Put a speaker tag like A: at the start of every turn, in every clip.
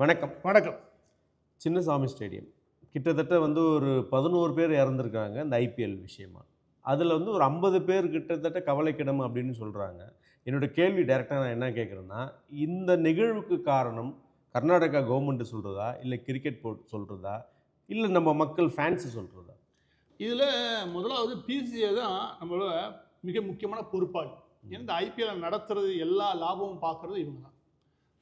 A: வணக்கம்.
B: வணக்கம்.
A: சின்னசாமி ஸ்டேடியம் கிட்டத்தட்ட ஒரு 11 பேர் இறந்துருக்காங்க இந்த ஐபிஎல் விஷயமா. அதில் ஒரு 50 பேர் கிட்டத்தட்ட கவலைக்கிடம் அப்படின்னு சொல்கிறாங்க. என்னோட கேள்வி டைரெக்டாக நான் என்ன கேட்குறேன்னா, இந்த நிகழ்வுக்கு காரணம் கர்நாடகா கவர்மெண்ட் சொல்கிறதா, இல்லை கிரிக்கெட் போர்ட் சொல்கிறதா, இல்லை நம்ம மக்கள் ஃபேன்ஸு சொல்கிறதா?
B: இதில் முதலாவது பிசிஏ தான் நம்மளோட மிக முக்கியமான பொறுப்பாளி. இந்த ஐபிஎல் நடத்துறது எல்லா லாபமும் பார்க்குறது இவங்க தான்.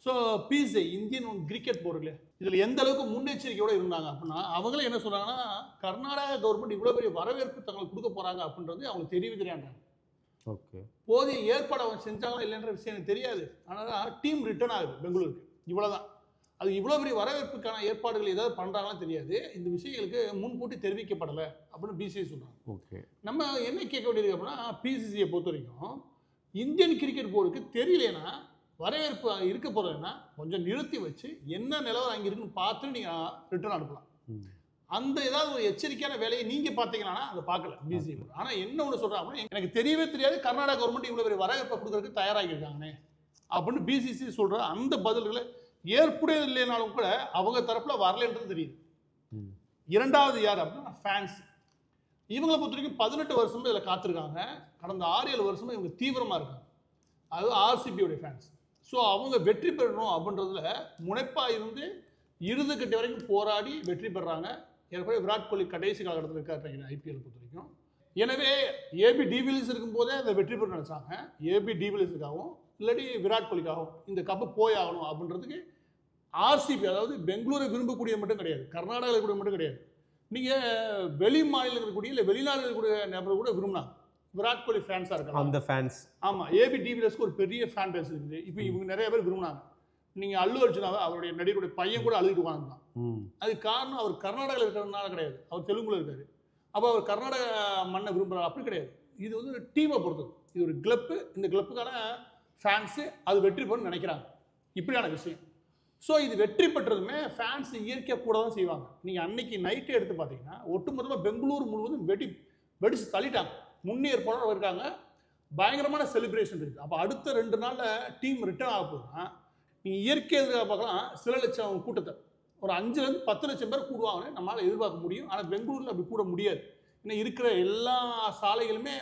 B: ஸோ பிசிஏ இந்தியன் கிரிக்கெட் போர்டில் இதில் எந்த அளவுக்கு முன்னெச்சரிக்கையோடு இருந்தாங்க அப்படின்னா, அவங்களே என்ன சொல்கிறாங்கன்னா, கர்நாடகா கவர்மெண்ட் இவ்வளோ பெரிய வரவேற்பு தங்களுக்கு கொடுக்க போகிறாங்க அப்படின்றது அவங்களுக்கு தெரியவே தெரியாண்டாங்க.
A: ஓகே.
B: போதிய ஏற்பாடு அவங்க செஞ்சாங்களா இல்லைன்ற விஷயம் எனக்கு தெரியாது. ஆனால் டீம் ரிட்டர்ன் ஆகுது பெங்களூருக்கு, இவ்வளோதான். அது இவ்வளோ பெரிய வரவேற்புக்கான ஏற்பாடுகள் ஏதாவது பண்ணுறாங்களான்னு தெரியாது. இந்த விஷயங்களுக்கு முன்கூட்டி தெரிவிக்கப்படலை அப்படின்னு பிசிசிஐ சொல்கிறாங்க.
A: ஓகே.
B: நம்ம என்ன கேட்க வேண்டியது அப்படின்னா, பிசிசிஐ பொறுத்த வரைக்கும் இந்தியன் கிரிக்கெட் போர்டுக்கு தெரியலனா வரவேற்பு இருக்க போகிறதுன்னா கொஞ்சம் நிறுத்தி வச்சு என்ன நிலவரம் அங்கே இருக்குன்னு பார்த்துட்டு நீங்கள் ரிட்டர்ன் அனுப்பலாம். அந்த ஏதாவது ஒரு எச்சரிக்கையான வேலையை நீங்கள் பார்த்தீங்கன்னா அதை பார்க்கல பிசிசிஐ. ஆனால் என்ன ஒன்று சொல்கிறேன் அப்படின்னா, எனக்கு தெரியவே தெரியாது கர்நாடகா கவர்மெண்ட் இவ்வளோ பெரிய வரவேற்பை கொடுக்கறதுக்கு தயாராகிருக்காங்கண்ணே அப்படின்னு பிசிசிஐ சொல்கிற அந்த பதில்களை ஏற்புடையது இல்லைனாலும் கூட அவங்க தரப்பில் வரலன்றது தெரியுது. இரண்டாவது யார் அப்படின்னா ஃபேன்ஸ். இவங்களை பொறுத்த வரைக்கும் 18 வருஷமும் இதில் காத்திருக்காங்க. கடந்த 6-7 வருஷமும் இவங்க தீவிரமாக இருக்காங்க. அது ஆர்சிபியோடைய ஃபேன்ஸ். ஸோ அவங்க வெற்றி பெறணும் அப்படின்றதுல முனைப்பாக இருந்து இறுதிக்கட்டு வரைக்கும் போராடி வெற்றி பெறாங்க. ஏற்கனவே விராட் கோலி கடைசி காலகட்டத்தில் இருக்காரு ஐபிஎல் பொறுத்த வரைக்கும். எனவே ஏபி டிவிலியர்ஸ் இருக்கும்போதே அதை வெற்றி பெற நினைச்சாங்க. ஏபி டிவிலியர்ஸுக்காகவும் இல்லாட்டி விராட் கோலிக்காகவும் இந்த கப்பு போய் ஆகணும் அப்படின்றதுக்கு ஆர்சிபி, அதாவது பெங்களூரை விரும்பக்கூடிய மட்டும் கிடையாது, கர்நாடகாவில் இருக்கக்கூடிய மட்டும் கிடையாது, நீங்கள் வெளி மாநிலங்கள் இருக்கக்கூடிய இல்லை வெளிநாடுகள் இருக்கக்கூடிய நபர்கள் கூட விரும்பினாங்க. விராட் கோலி ஃபேன்ஸாக இருக்காங்க
A: அந்த ஃபேன்ஸ்.
B: ஆமாம், ஏபி டிவிலியர்ஸ்க்கு ஒரு பெரிய ஃபேன் பேஸ் இருக்குது. இப்போ இவங்க நிறைய பேர் விரும்பினாங்க. நீங்கள் அல்லு அர்ஜுனாவை அவருடைய நடிகருடைய பையன் கூட அழுகிட்டு உட்காந்துதான். அதுக்கு காரணம் அவர் கர்நாடகாவில் இருக்கிறதுனால கிடையாது, அவர் தெலுங்குல இருக்காரு. அப்போ அவர் கர்நாடக மண்ணை விரும்புகிறார் அப்படி கிடையாது. இது ஒரு டீமை பொறுத்தது. இது ஒரு கிளப்பு, இந்த கிளப்புக்கான ஃபேன்ஸு அது வெற்றி பெறணும்னு நினைக்கிறாங்க. இப்படியான விஷயம். ஸோ இது வெற்றி பெற்றதுமே ஃபேன்ஸ் இயற்கையாக கூட தான் செய்வாங்க. நீங்கள் அன்னைக்கு நைட்டே எடுத்து பார்த்தீங்கன்னா ஒட்டுமொத்தமாக பெங்களூர் முழுவதும் வெடிச்சு தள்ளிட்டாங்க. முன்னேற்பாடு இருக்காங்க, பயங்கரமான செலிப்ரேஷன் இருக்குது. அப்போ அடுத்த 2 நாளில் டீம் ரிட்டர்ன் ஆக போகுதுன்னா நீங்கள் இயற்கை பார்க்கலாம். சில லட்சம் கூட்டத்தை ஒரு 5-10 லட்சம் பேர் கூடுவாங்கன்னு நம்மளால் எதிர்பார்க்க முடியும். ஆனால் பெங்களூரில் அப்படி கூட முடியாது. ஏன்னா இருக்கிற எல்லா சாலைகளுமே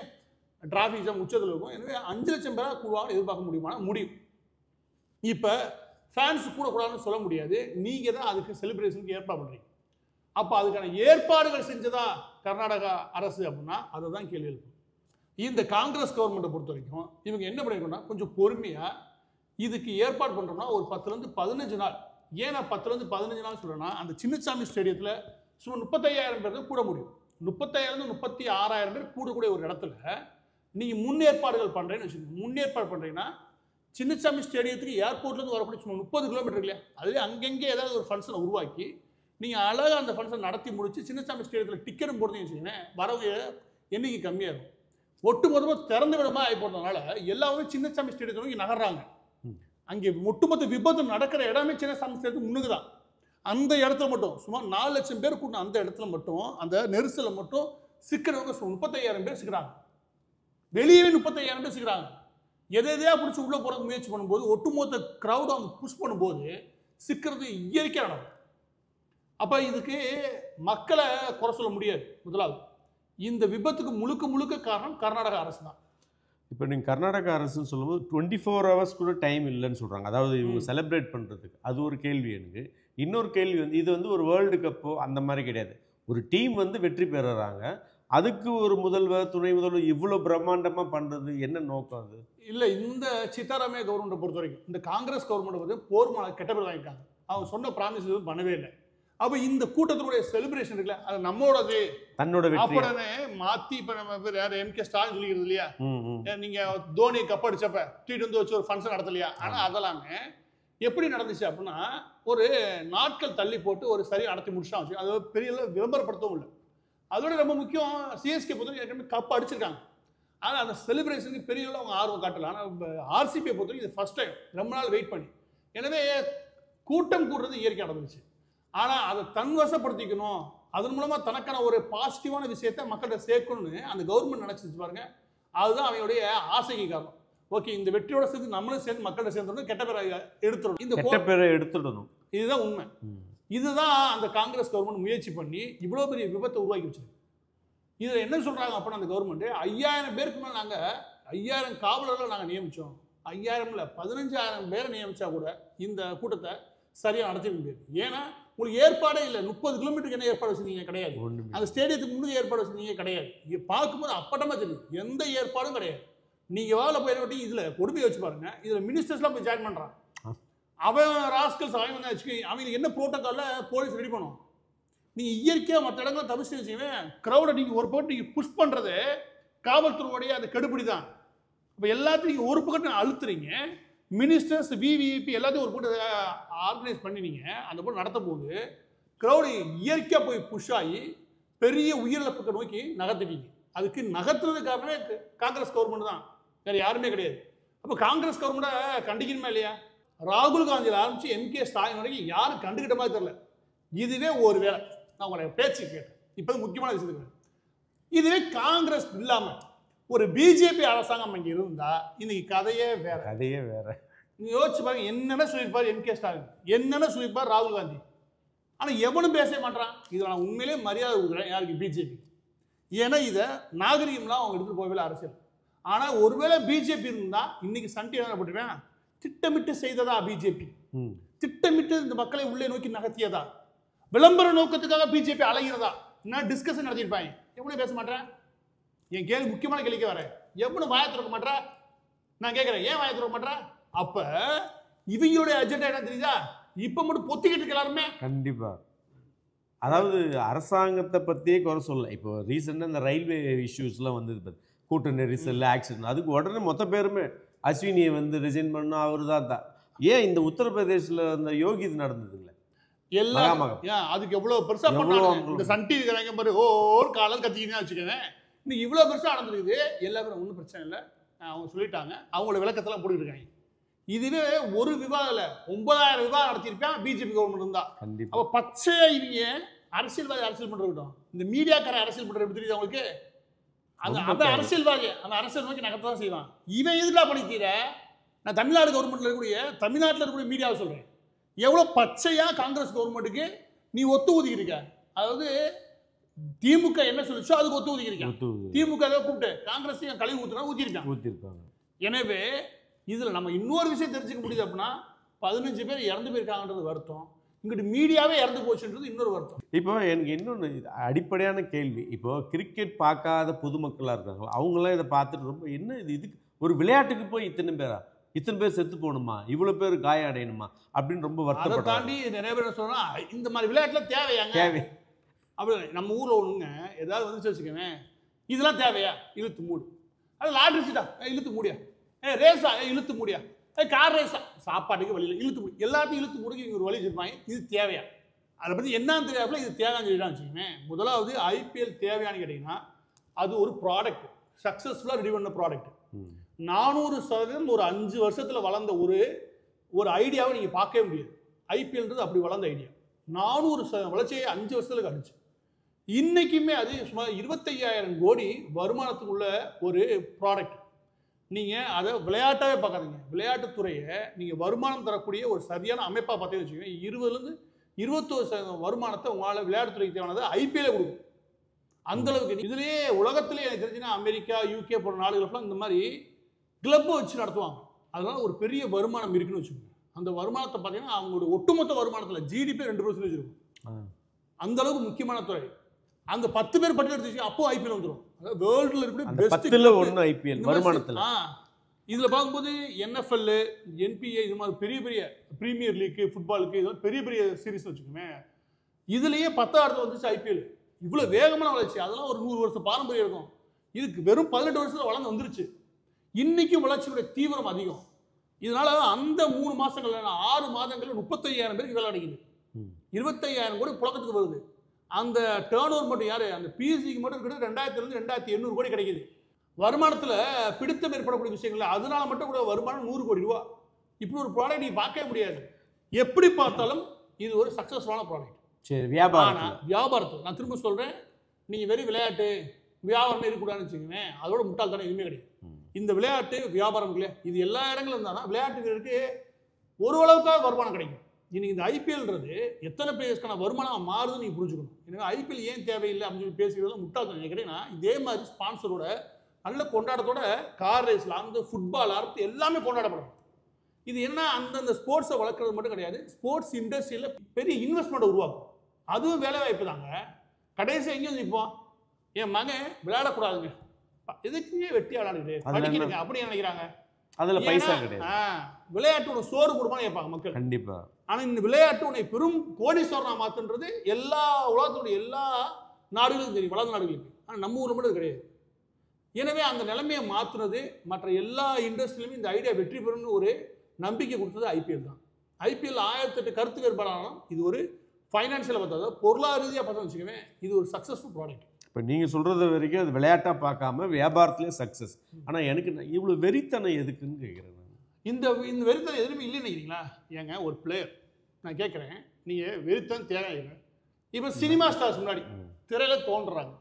B: டிராஃபிக் ஜாம் உச்சத்தில் இருக்கும். எனவே 5 லட்சம் பேராக கூடுவாங்கன்னு எதிர்பார்க்க முடியுமா? முடியும். இப்போ ஃபேன்ஸ் கூடக்கூடாதுன்னு சொல்ல முடியாது. நீங்கள் தான் அதுக்கு செலிப்ரேஷனுக்கு ஏற்பாடு பண்ணுறீங்க. அப்போ அதுக்கான ஏற்பாடுகள் செஞ்சதா கர்நாடகா அரசு அப்படின்னா அதை தான் கேள்வி எழுப்பும். இந்த காங்கிரஸ் கவர்மெண்ட்டை பொறுத்த வரைக்கும் இவங்க என்ன பண்ணிருக்கோம்னா, கொஞ்சம் பொறுமையாக இதுக்கு ஏற்பாடு பண்ணுறோம்னா ஒரு 10லேருந்து 15 நாள். ஏன் நான் 10லேருந்து 15 நாள் சொல்கிறேன்னா, அந்த சின்னசாமி ஸ்டேடியத்தில் சும்மா 35,000 பேர் தான் கூட முடியும். 35,000 36,000 பேர் கூடக்கூடிய ஒரு இடத்துல நீங்கள் முன்னேற்பாடுகள் பண்ணுறேன்னு வச்சுக்கோங்க. முன்னேற்பாடு பண்ணுறீங்கன்னா சின்னசாமி ஸ்டேடியத்துக்கு ஏர்போர்ட்லேருந்து வரக்கூடிய சும்மா 30 கிலோமீட்டர் இல்லையா, அதுவே அங்கங்கே ஏதாவது ஒரு ஃபங்க்ஷனை உருவாக்கி நீங்கள் அழகாக அந்த ஃபங்க்ஷன் நடத்தி முடிச்சு சின்னசாமி ஸ்டேடியத்தில் டிக்கெட்டும் போடுறீங்கன்னு வச்சுக்கோங்களேன், வரவங்க எண்ணிக்கை கம்மியாக இருக்கும். ஒட்டு மொத்தமாக திறந்த விடமாக ஆகி போடுறதுனால எல்லாருமே சின்னசாமி ஸ்டேடியத்தை நோக்கி நகர்றாங்க. அங்கே ஒட்டுமொத்த விபத்து நடக்கிற இடமே சின்னசாமி ஸ்டேடியத்துக்கு முன்னுக்கு தான். அந்த இடத்துல மட்டும் சுமார் 4 லட்சம் பேர் கூட்டின அந்த இடத்துல மட்டும் அந்த நெரிசலில் மட்டும் சிக்கிறவங்க 35,000 பேர் சிக்கிறாங்க. வெளியே 35,000 பேர் சிக்கிறாங்க. எதையா பிடிச்சி உள்ளே போகிறதுக்கு முயற்சி பண்ணும்போது ஒட்டுமொத்த க்ரௌடை அவங்க புஷ் பண்ணும்போது சிக்கிறது இயற்கையாக நடக்கும். அப்போ இதுக்கு மக்களை குறை சொல்ல முடியாது. முதலாவது இந்த விபத்துக்கு முழுக்க காரணம் கர்நாடக அரசு தான்.
A: இப்போ நீங்கள் கர்நாடகா அரசுன்னு சொல்லும்போது 24 ஹவர்ஸ் கூட டைம் இல்லைன்னு சொல்கிறாங்க. அதாவது இவங்க செலிப்ரேட் பண்ணுறதுக்கு. அது ஒரு கேள்வி எனக்கு. இன்னொரு கேள்வி இது ஒரு வேர்ல்டு கப்போ அந்த மாதிரி கிடையாது. ஒரு டீம் வெற்றி பெறுறாங்க, அதுக்கு ஒரு முதல்வர், துணை முதல்வர் இவ்வளோ பிரம்மாண்டமாக பண்ணுறது என்ன நோக்கம்? அது
B: இல்லை. இந்த சித்தாராமையா கவர்மெண்ட்டை பொறுத்த வரைக்கும் இந்த காங்கிரஸ் கவர்மெண்ட் வந்து போர் கெட்ட பேர் வாங்கிட்டாங்க. அவங்க சொன்ன ப்ராமிஸ் எதுவும் பண்ணவே இல்லை. அப்போ இந்த கூட்டத்தினுடைய செலிப்ரேஷன் இருக்குல்ல, அது நம்மளோடது
A: தன்னோட
B: அப்படின்னே மாற்றி இப்போ நம்ம யார் எம்கே ஸ்டாலின் சொல்லிக்கிறது இல்லையா, நீங்கள் தோனி கப் அடிச்சப்ப தூக்கிட்டு வச்சு ஒரு ஃபங்க்ஷன் நடத்தலையா. ஆனால் அதெல்லாமே எப்படி நடந்துச்சு அப்படின்னா, ஒரு நாட்கள் தள்ளி போட்டு ஒரு சரியாக நடத்தி முடிச்சா. அது பெரிய விளம்பரப்படுத்தவும் இல்லை. அதோட ரொம்ப முக்கியம், சிஎஸ்கே பொறுத்தவரைக்கும் ஏற்கனவே கப் அடிச்சிருக்காங்க. ஆனால் அந்த செலிப்ரேஷனுக்கு பெரிய அவங்க ஆர்வம் காட்டலை. ஆனால் ஆர்சிபியை பொறுத்தவரைக்கும் இது ஃபர்ஸ்ட் டைம் ரொம்ப நாள் வெயிட் பண்ணி. எனவே கூட்டம் கூடுறது இயற்கை நடந்துச்சு. ஆனால் அதை தன்வசப்படுத்திக்கணும், அதன் மூலமாக தனக்கான ஒரு பாசிட்டிவான விஷயத்தை மக்கள்கிட்ட சேர்க்கணும்னு அந்த கவர்மெண்ட் நினச்சிச்சு பாருங்க. அதுதான் அவங்களுடைய ஆசைக்கு காரணம். ஓகே, இந்த வெற்றியோட சேர்ந்து நம்மளும் சேர்ந்து மக்கள்கிட்ட சேர்ந்துடணும், கெட்ட பேரை எடுத்துடணும். இந்த கெட்ட பேரை
A: எடுத்துடணும்.
B: இதுதான் உண்மை. இதுதான் அந்த காங்கிரஸ் கவர்மெண்ட் முயற்சி பண்ணி இவ்வளோ பெரிய விபத்தை உருவாக்கி வச்சிருக்கு. இதில் என்ன சொல்கிறாங்க அப்படின்னா அந்த கவர்மெண்ட்டு 5000 பேருக்கு மேலே நாங்கள் 5000 காவலர்களை நாங்கள் நியமித்தோம். 5000 இல்லை 15000 பேரை நியமித்தா கூட இந்த கூட்டத்தை சரியாக நடத்திக்க முடியாது. ஏன்னா உங்களுக்கு ஏற்பாடே இல்லை. 30 கிலோமீட்டருக்கு என்ன ஏற்பாடு வச்சுருந்தீங்க? கிடையாது. அந்த ஸ்டேடியத்துக்கு முன்னாடி ஏற்பாடு வச்சுருந்தீங்க? கிடையாது. இங்கே பார்க்கும்போது அப்பட்டமாக தெரியும் எந்த ஏற்பாடும் கிடையாது. நீங்கள் வேலை போயிட்டு இதில் கொடுமையை வச்சு பாருங்கள். இதில் மினிஸ்டர்ஸ்லாம் போய் ஜாயின் பண்ணுறான். அவன் ராஸ்கல்ஸ் அவன் வந்து வச்சுக்க அவங்களுக்கு என்ன ப்ரோட்டோக்காலில் போலீஸ் ரெடி பண்ணும். நீங்கள் இயற்கையாக மற்ற இடங்களை தவிர்த்து வச்சுக்கவேன் க்ரௌடை நீங்கள் ஒரு பக்கம் நீங்கள் புஷ் பண்ணுறது காவல்துறையோடைய அந்த கெடுபிடி தான். இப்போ எல்லாத்தையும் நீங்கள் ஒரு பக்கம் அழுத்துறீங்க. மினிஸ்டர்ஸ் விவிஐபி எல்லாத்தையும் ஒரு போட்டு ஆர்கனைஸ் பண்ணினீங்க. அந்த போட்டு நடத்த போது க்ரௌடு இயற்கையாக போய் புஷ் ஆகி பெரிய உயிரிழப்புக்கு நோக்கி நகர்த்துவீங்க. அதுக்கு நகர்த்துறது காரணமே காங்கிரஸ் கவர்மெண்ட் தான், வேறு யாருமே கிடையாது. அப்போ காங்கிரஸ் கவர்மெண்ட்டை கண்டிக்கணுமா இல்லையா? ராகுல் காந்தியில் ஆரம்பித்து எம்கே ஸ்டாலின் வரைக்கும் யாரும் கண்டுக்கிட்ட மாதிரி தெரியல. இதுவே ஒரு வேலை. நான் உங்களை பேச்சு கேட்டேன். இப்போ முக்கியமான விஷயத்துக்கு இதுவே காங்கிரஸ் இல்லாமல் ஒரு பிஜேபி அரசாங்கம் இங்கே இருந்தா இன்னைக்கு கதையே வேற. நீங்க யோசிச்சு பாருங்க. என்னென்ன சொல்லியிருப்பார் எம்கே ஸ்டாலின், என்னென்ன சொல்லியிருப்பார் ராகுல் காந்தி. ஆனால் எவனும் பேச மாட்டான். இதில் நான் உண்மையிலே மரியாதை கொடுக்குறேன் யாருக்கு? பிஜேபி. ஏன்னா இதை நாகரிகம்லாம் அவங்க எடுத்துகிட்டு போகவே அரசியல். ஆனால் ஒருவேளை பிஜேபி இருந்தால் இன்னைக்கு சண்டை என்ன போட்டுருவேன். திட்டமிட்டு செய்ததா பிஜேபி? திட்டமிட்டு இந்த மக்களை உள்ளே நோக்கி நகர்த்தியதா? விளம்பர நோக்கத்துக்காக பிஜேபி அலைகிறதா? என்ன டிஸ்கஷன் நடத்திருப்பாங்க. எவனும் பேச மாட்டேன். என் கேள்வி முக்கியமான கேள்விக்கு வரேன். எவனும் வாயை திறக்க மாட்டேற? நான் கேட்குறேன், ஏன் வாயை திறக்க மாட்டேற? அப்போ இவங்களுடைய அஜெண்டா என்ன தெரியுதா? இப்போ மட்டும் பொத்திக்கிட்டு இருக்கு எல்லாருமே.
A: கண்டிப்பாக. அதாவது அரசாங்கத்தை பற்றியே குறை சொல்ல. இப்போ ரீசெண்டாக இந்த ரயில்வே இஷ்யூஸ்லாம் வந்தது பார்த்து, கூட்ட நெரிசல், ஆக்சிடென்ட், அதுக்கு உடனே மொத்த பேருமே அஸ்வினியை வந்து ரிசைன் பண்ணால் அவர் தான். ஏன் இந்த உத்தரப்பிரதேசில் அந்த யோகி இது நடந்ததுங்களே
B: எல்லாம் அதுக்கு எவ்வளோ பெருசாக பண்ணுவாங்க. இந்த சன் டிவி இருக்கிறாங்க பாரு, ஒரு காலம் கத்திக்கின்னு வச்சுக்கவேன். இன்னைக்கு இவ்வளோ பெருசாக நடந்துருக்குது. எல்லாருமே ஒன்றும் பிரச்சனை இல்லை, அவங்க சொல்லிட்டாங்க. அவங்களோட விளக்கத்தெல்லாம் போட்டுருக்காங்க. இதுவே ஒரு விவாதம் இல்லை, 9000 விவாதம் நடத்தியிருப்பேன் பிஜேபி கவர்மெண்ட் இருந்தா. அப்போ பச்சையா இவங்க அரசியல்வாதி அரசியல் பண்ணுறோம். இந்த மீடியாக்கார அரசியல் பண்ணுறது தெரியுது அவங்களுக்கு. அந்த அரசியல்வாதி அந்த அரசியல் நோக்கி நகர்த்தான் செய்வான். இவன் எதுக்கா பண்ணித்தீர? நான் தமிழ்நாடு கவர்மெண்ட்டில் இருக்கக்கூடிய மீடியாவை சொல்கிறேன். எவ்வளோ பச்சையாக காங்கிரஸ் கவர்மெண்ட்டுக்கு நீ ஒத்து ஊதிக்கிருக்க. அதாவது திமுக என்ன சொல்லிச்சோ அதுக்கு ஒத்து ஊதிக்கிருக்கான். திமுக கூப்பிட்டு காங்கிரஸையும் கழுவி ஊற்றிருக்காங்க. எனவே இதில் நம்ம இன்னொரு விஷயம் தெரிஞ்சுக்க முடியுது. அப்படின்னா 15 பேர் இறந்து போயிருக்காங்கன்றது வருத்தம். இங்கிட்டு மீடியாவே இறந்து போச்சுன்றது இன்னொரு வருத்தம்.
A: இப்போ எனக்கு இன்னொன்று அடிப்படையான கேள்வி. இப்போ கிரிக்கெட் பார்க்காத பொதுமக்களாக இருக்காங்களா, அவங்களாம் இதை பார்த்துட்டு ரொம்ப என்ன இதுக்கு ஒரு விளையாட்டுக்கு போய் இத்தனை பேர் செத்து போகணுமா, இவ்வளோ பேர் காயம் அடையணுமா அப்படின்னு ரொம்ப வருத்தம்.
B: அதை தாண்டி நிறைய பேர் சொன்னா இந்த மாதிரி விளையாட்டுல தேவை அப்படி நம்ம ஊரில் ஒன்றுங்க ஏதாவது வந்துச்சு வச்சுக்கவேன், இதெல்லாம் தேவையா? இழுத்து மூடு. அது லாட்ரி சீட்டா? இழுத்து மூடியா? ரேஸா? இழுத்து மூடியா? கார் ரேஸா? சாப்பாட்டுக்கு வழியில் இழுத்து மூடி. எல்லாத்தையும் இழுத்து மூடிக்கு இங்கே ஒரு வழி வச்சுருப்பாங்க. இது தேவையா? அதை பற்றி என்னன்னு தெரியாதுல இது தேவையான்னு சொல்லிட்டான்னு வச்சுக்கோங்க. முதலாவது ஐபிஎல் தேவையான்னு கேட்டிங்கன்னா அது ஒரு ப்ராடக்ட், சக்ஸஸ்ஃபுல்லாக ரெடி பண்ண ப்ராடக்ட். 400% ஒரு 5 வருஷத்தில் வளர்ந்த ஒரு ஐடியாவை நீங்கள் பார்க்கவே முடியாது. ஐபிஎல்ன்றது அப்படி வளர்ந்த ஐடியா 400% வளர்ச்சியை 5 வருஷத்தில் காட்டுச்சு. இன்றைக்குமே அது சுமார் 25,000 கோடி வருமானத்துக்குள்ள ஒரு ப்ராடக்ட். நீங்கள் அதை விளையாட்டாகவே பார்க்காதீங்க. விளையாட்டுத்துறையை நீங்கள் வருமானம் தரக்கூடிய ஒரு சரியான அமைப்பாக பார்த்தீங்கன்னு வச்சுக்கோங்க. 20லேருந்து 21% வருமானத்தை உங்களால் விளையாட்டுத்துறைக்கு தேவையானது ஐபிஎல்லே கொடுக்கும். அந்தளவுக்கு இதுலேயே உலகத்திலே எனக்கு தெரிஞ்சுன்னா அமெரிக்கா, யூகே போன்ற நாடுகளுக்குலாம் இந்த மாதிரி கிளப்பை வச்சு நடத்துவாங்க. அதனால் ஒரு பெரிய வருமானம் இருக்குன்னு வச்சுக்கோங்க. அந்த வருமானத்தை பார்த்தீங்கன்னா அவங்களோட ஒட்டுமொத்த வருமானத்தில் ஜிடிபி 2% இருக்கும். அந்தளவுக்கு முக்கியமான துறை. அந்த 10 பேர் பட்டியல் எடுத்து அப்போ ஐபிஎல் வந்துடும். அதாவது வேர்ல்டில் இருக்கிற பெஸ்ட்
A: ஐபிஎல் வருமானத்தில்.
B: இதில் பார்க்கும்போது NFL, NBA இது மாதிரி பெரிய பெரிய ப்ரீமியர் லீக்கு, ஃபுட்பாலுக்கு இது மாதிரி பெரிய பெரிய சீரீஸ் வச்சுக்கோங்க. இதுலேயே 10வது வந்துச்சு ஐபிஎல். இவ்வளோ வேகமான வளர்ச்சி. அதெல்லாம் ஒரு 100 வருஷம் பாரம்பரியம் இருக்கும். இதுக்கு வெறும் 18 வருஷத்தில் வளர்ந்து வந்துருச்சு. இன்னைக்கு வளர்ச்சியுடைய தீவிரம் அதிகம். இதனால அந்த 3 மாதங்கள் 6 மாதங்களில் 35,000 பேருக்கு வேலை கிடைக்குது. 25,000 கோடி புழக்கத்துக்கு வருது. அந்த டேர்ன் ஓவர் மட்டும் யார் அந்த பிசிக்கு மட்டும் கிட்ட 2000 to 2,800 கோடி கிடைக்குது. வருமானத்தில் பிடித்தம் ஏற்படக்கூடிய விஷயங்கள் அதனால மட்டும் கூட வருமானம் 100 கோடி ரூபா. இப்படி ஒரு ப்ராடக்ட் நீ பார்க்கவே முடியாது. எப்படி பார்த்தாலும் இது ஒரு சக்ஸஸ்ஃபுல்லான ப்ராடக்ட்.
A: சரி, வியாபாரத்தில்
B: நான் திரும்ப சொல்கிறேன், நீங்கள் வெறும் விளையாட்டு வியாபாரம் இருக்கக்கூடாதுன்னு வச்சுக்கோங்க. அதோட முட்டாள்தானே எதுவுமே கிடையாது. இந்த விளையாட்டு வியாபாரம் இல்லையா, இது எல்லா இடங்களும் இருந்தாலும் விளையாட்டு வீரருக்கு ஓரளவுக்காக வருமானம் கிடைக்கும். இன்னைக்கு இந்த ஐபிஎல்ன்றது எத்தனை பிளேயர்ஸ்க்கான வருமானம் மாறுதுன்னு நீங்கள் புரிஞ்சுக்கணும். எனவே ஐபிஎல் ஏன் தேவையில்லை அப்படின்னு சொல்லி பேசுகிறதுல முட்டாள்தனம் நினைக்கிறேன்னா, இதே மாதிரி ஸ்பான்சரோட நல்ல கொண்டாட்டத்தோட கார் ரேஸில் அந்த ஃபுட்பால் ஆரம்பித்து எல்லாமே கொண்டாடப்படும். இது என்ன அந்தந்த ஸ்போர்ட்ஸை வளர்க்குறது மட்டும் கிடையாது, ஸ்போர்ட்ஸ் இண்டஸ்ட்ரியில் பெரிய இன்வெஸ்ட்மெண்ட்டை உருவாக்கும். அதுவும் வேலை வாய்ப்பு தாங்க. கடைசி எங்கேயும் நிற்போம், என் மகன் விளையாடக்கூடாதுங்க, எதுக்குங்க வெட்டி விளையாடுது படிக்கிறீங்க அப்படின்னு நினைக்கிறாங்க.
A: அதில் பைசா கிடையாது.
B: விளையாட்டோட சோறு கொடுப்பான்னு கேட்பாங்க மக்கள்.
A: கண்டிப்பா.
B: ஆனால் இந்த விளையாட்டு உன்னை பெரும் கோடீஸ்வரனா மாற்றுன்றது எல்லா உலகத்துடைய எல்லா நாடுகளுக்கும் தெரியும், வளர்ந்த நாடுகளுக்கு. ஆனால் நம்ம ஊரில் மட்டும் கிடையாது. எனவே அந்த நிலைமையை மாற்றுனது மற்ற எல்லா இண்டஸ்ட்ரியிலுமே இந்த ஐடியா வெற்றி பெறும்னு ஒரு நம்பிக்கை கொடுத்தது ஐபிஎல் தான். ஐபிஎல் 1008 கருத்து வேறுபாடானாலும் இது ஒரு ஃபைனான்சியலாக பார்த்தா, பொருளாதார ரீதியாக பார்த்தா வச்சுக்கவே இது ஒரு சக்ஸஸ்ஃபுல் ப்ராடக்ட்.
A: இப்போ நீங்கள் சொல்கிறது வரைக்கும் அது விளையாட்டாக பார்க்காம வியாபாரத்துலேயே சக்ஸஸ். ஆனால் எனக்கு இவ்வளோ வெறித்தனம் எதுக்குன்னு கேட்குறேன்.
B: இந்த இந்த வெறித்தனம் எதுவுமே இல்லைன்னு நினைக்கிறீங்களா? ஏங்க ஒரு பிளேயர் நான் கேட்குறேன், நீங்கள் வெறித்தனம் தேவையில்லை. இப்போ சினிமா ஸ்டார்ஸ் முன்னாடி திரையில் தோன்றுறாங்க,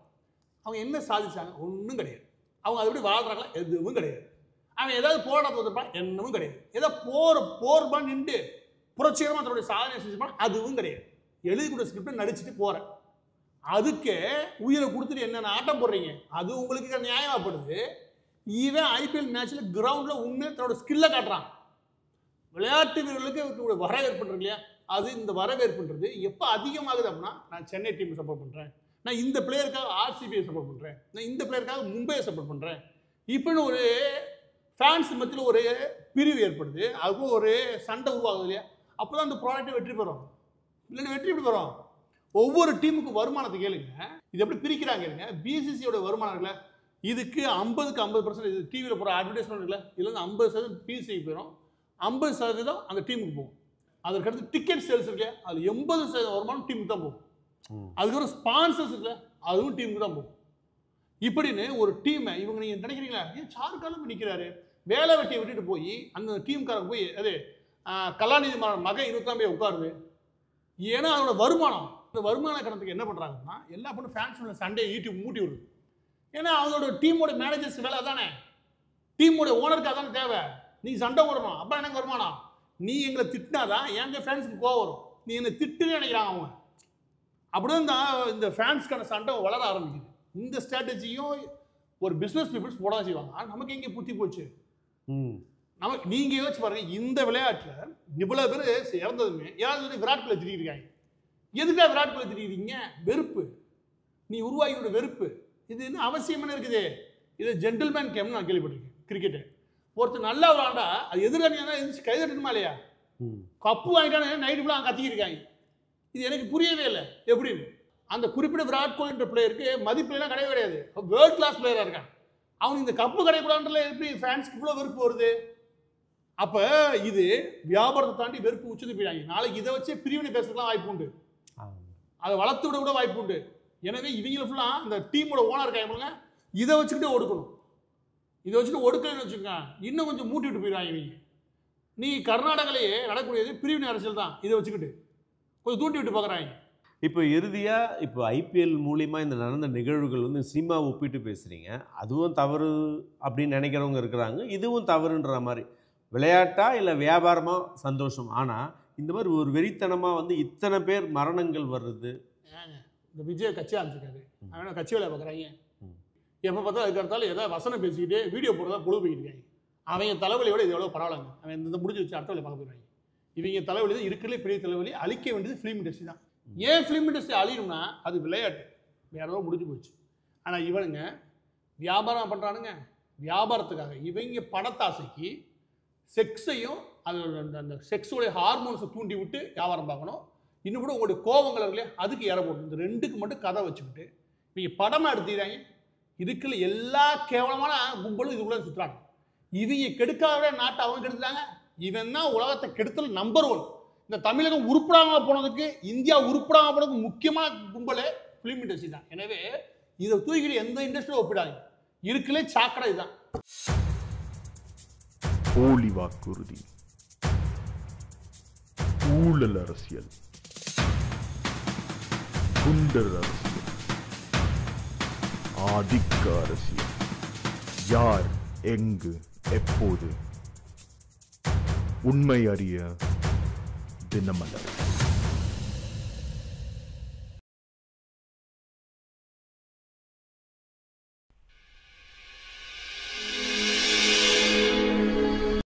B: அவங்க என்ன சாதிச்சாங்க? ஒன்றும் கிடையாது. அவங்க அது எப்படி வாழ்கிறாங்களா? எதுவும் கிடையாது. அவன் ஏதாவது போராட்டத்தை வந்திருப்பான், என்னவும் கிடையாது. ஏதோ போர்பான் நின்று புரட்சிகரமாக தன்னுடைய சாதனை செஞ்சுப்பான், அதுவும் கிடையாது. எழுதி கொடுத்த ஸ்கிரிப்டை நடிச்சுட்டு போகிறேன். அதுக்கு உயிரை கொடுத்துட்டு என்னென்ன ஆட்டம் போடுறீங்க, அது உங்களுக்கு நியாயமாகப்படுது. இவன் ஐபிஎல் மேட்ச்சில் கிரவுண்டில் உண்மையாக தன்னோட ஸ்கில்லை காட்டுறான். விளையாட்டு வீரர்களுக்கு வரவேற்புன்றது இல்லையா, அது இந்த வரவேற்புன்றது எப்போ அதிகமாகுது அப்படின்னா, நான் சென்னை டீம் சப்போர்ட் பண்ணுறேன், நான் இந்த பிளேயருக்காக ஆர்சிபியை சப்போர்ட் பண்ணுறேன், நான் இந்த பிளேயருக்காக மும்பையை சப்போர்ட் பண்ணுறேன், இப்படின்னு ஒரு ஃபேன்ஸ் மத்தியில் ஒரு பிரிவு ஏற்படுது. அதுக்கும் ஒரு சண்டை உருவாகுது இல்லையா, அப்போ தான் அந்த ப்ராடக்ட்டை வெற்றி பெறும். இல்லைன்னா வெற்றி எப்படி பெறும்? ஒவ்வொரு டீமுக்கு வருமானத்தை கேளுங்க, இது எப்படி பிரிக்கிறாங்க இருங்க. பிசிசியோட வருமானம் இருக்குல்ல, இதுக்கு 50க்கு 50% இது டிவியில் போகிற அட்வர்டைஸ்மெண்ட் இருக்குல்ல, இதில் வந்து 50% பிசிசிக்கு போயிடும், 50% அந்த டீமுக்கு போகும். அதற்கடுத்து டிக்கெட் சேல்ஸ் இருக்குல்ல, அதில் 80% வருமானம் டீமுக்கு தான் போகும். அதுக்கப்புறம் ஸ்பான்சர்ஸ் இருக்குல்ல, அதுவும் டீமுக்கு தான் போகும். இப்படின்னு ஒரு டீமை இவங்க நீங்கள் நினைக்கிறீங்களா, ஏன் சாருக்காலும் நிற்கிறாரு, வேலை வெட்டியை விட்டுட்டு போய் அந்த டீமுக்காரங்க போய் அது கலாநிதி மகன் 23 போய் உட்காருது. ஏன்னா அதோட வருமானம், இந்த வருமான கணத்துக்கு என்ன பண்ணுறாங்கன்னா, எல்லா பொண்ணு ஃபேன்ஸ் சண்டே யூடியூப் மூட்டி விடுது. ஏன்னா அவங்களோட டீமோட மேனேஜர்ஸ் வேலை தானே, டீமோட ஓனருக்கு அதானே தேவை. நீ சண்டை போடணும், அப்போ எனக்கு வருமானம். நீ எங்களை திட்டினாதான் எங்கள் ஃபேன்ஸுக்கு கோவம் வரும். நீ என்னை திட்டுன்னு நினைக்கிறாங்க அவங்க. அப்படிதான் இந்த ஃபேன்ஸ்க்கான சண்டை வளர ஆரம்பிக்குது. இந்த ஸ்ட்ராட்டஜியும் ஒரு பிஸ்னஸ் பீப்புள்ஸ் போட செய்வாங்க. ஆனால் நமக்கு எங்கே புத்தி போச்சு? நமக்கு நீங்கள் யோசிச்சு பாருங்க, இந்த விளையாட்டில் இவ்வளோ பேர் இறந்ததுமே யாராவது விராட் கோலி திட்டிருக்காங்க. எதுக்காக விராட் கோலி திட்டிருக்கீங்க? வெறுப்பு. நீ உருவாகியோட வெறுப்பு. இது என்ன அவசியமான இருக்குது? இது ஜென்டில்மேன் கேம்னு நான் கேள்விப்பட்டிருக்கேன். கிரிக்கெட்டு ஒருத்தர் நல்லா விளாண்டா அது எதிர்காணியாக எழுந்துச்சு கை தட்டணுமா இல்லையா? கப்பு வாங்கிட்டானே நைட்டு ஃபுல்லாக கத்திக்கிருக்காங்க. இது எனக்கு புரியவே இல்லை எப்படின்னு. அந்த குறிப்பிட்ட விராட் கோலின்ற பிளேயருக்கு மதிப்புலாம் கிடையவே கிடையாது. வேர்ல்ட் கிளாஸ் பிளேயராக இருக்கான். அவனுக்கு இந்த கப்பு கிடைக்கூடாதுல எப்படி ஃபேன்ஸ்க்கு இவ்வளோ வெறுப்பு வருது? அப்போ இது வியாபாரத்தை தாண்டி வெறுப்பு உச்சத்து போயிடாங்க. நாளைக்கு இதை வச்சே பிரிவினை பேசுறதுலாம் வாய்ப்பு உண்டு, அதை வளர்த்து விட கூட வாய்ப்பு உண்டு. எனவே இவங்கள ஃபுல்லாக இந்த டீமோட ஓனர் இருக்காங்க, இதை வச்சுக்கிட்டே ஒடுக்கணும். இதை வச்சுட்டு ஒடுக்கலன்னு வச்சுக்கோங்க, இன்னும் கொஞ்சம் மூட்டி விட்டு போயிடுவாங்க இவங்க. நீ கர்நாடகாலேயே நடக்கக்கூடியது பிரிவினை அரசியல் தான். இதை வச்சுக்கிட்டு கொஞ்சம் தூண்டி விட்டு பார்க்குறாங்க.
A: இப்போ இறுதியாக இப்போ ஐபிஎல் மூலிமா இந்த நடந்த நிகழ்வுகள் வந்து சினிமா ஒப்பிட்டு பேசுகிறீங்க, அதுவும் தவறு அப்படின்னு நினைக்கிறவங்க இருக்கிறாங்க, இதுவும் தவறுன்ற மாதிரி. விளையாட்டா இல்லை வியாபாரமாக சந்தோஷம். ஆனால் இந்த மாதிரி ஒரு வெறித்தனமாக வந்து இத்தனை பேர் மரணங்கள் வருது.
B: இந்த விஜய் கட்சி ஆரம்பிச்சிருக்காரு, அவன் கட்சி வேலை பார்க்குறாங்க. எப்போ பார்த்தா அதுக்கு அடுத்தாலும் ஏதாவது வசனம் பேசிக்கிட்டு வீடியோ போடுறதா பொழுது போய்கிட்டு இருக்காங்க. அவங்க தலைவலியோட இது எவ்வளோ பரவாயில்லைங்க, அவன் இந்த முடிஞ்சு வச்சு அடுத்த வேலை பார்க்க போயிடுவாங்க. இவங்க தலைவலி தான் இருக்கிறதுலே பெரிய தலைவலி. அழிக்க வேண்டியது ஃபிலிம் இண்டஸ்ட்ரி தான். ஏன் ஃபிலிம் இண்டஸ்ட்ரி அழியணும்னா அது விளையாட்டு வேற ஏதோ முடிஞ்சு போச்சு. ஆனால் இவனுங்க வியாபாரம் பண்ணுறானுங்க. வியாபாரத்துக்காக இவங்க பணத்தாசைக்கு செக்ஸையும் அந்த செக்ஸோடைய ஹார்மோன்ஸை தூண்டி விட்டு வியாபாரம் பார்க்கணும். இன்னும் கூட உங்களுடைய கோபங்கள் இல்லையா, அதுக்கு ஏற போடணும். இந்த ரெண்டுக்கு மட்டும் கதை வச்சுக்கிட்டு இவங்க படமாக எடுத்துக்கிறாங்க. இதுக்குள்ள எல்லா கேவலமான கும்பலும் இதுக்குள்ள சுற்றுறாங்க. இவங்க கெடுக்காத நாட்டை அவங்க கெடுத்துட்டாங்க. இவன் தான் உலகத்தை கெடுத்தல் நம்பர் 1. இந்த தமிழகம் உருப்படாமல் போனதுக்கு, இந்தியா உருப்படாமல் போனதுக்கு முக்கியமான கும்பலே ஃபிலிம் இண்டஸ்ட்ரி தான். எனவே இதை தூக்கிட்டு எந்த இண்டஸ்ட்ரியும் ஒப்பிடாங்க. இருக்குலே சாக்கடை இதுதான்.
C: போலி வாக்குறுதி, ஊழல் அரசியல், குண்டர் அரசியல், ஆதிக்க அரசியல், யார் எங்கு எப்போது, உண்மை அறிய தினமலர்.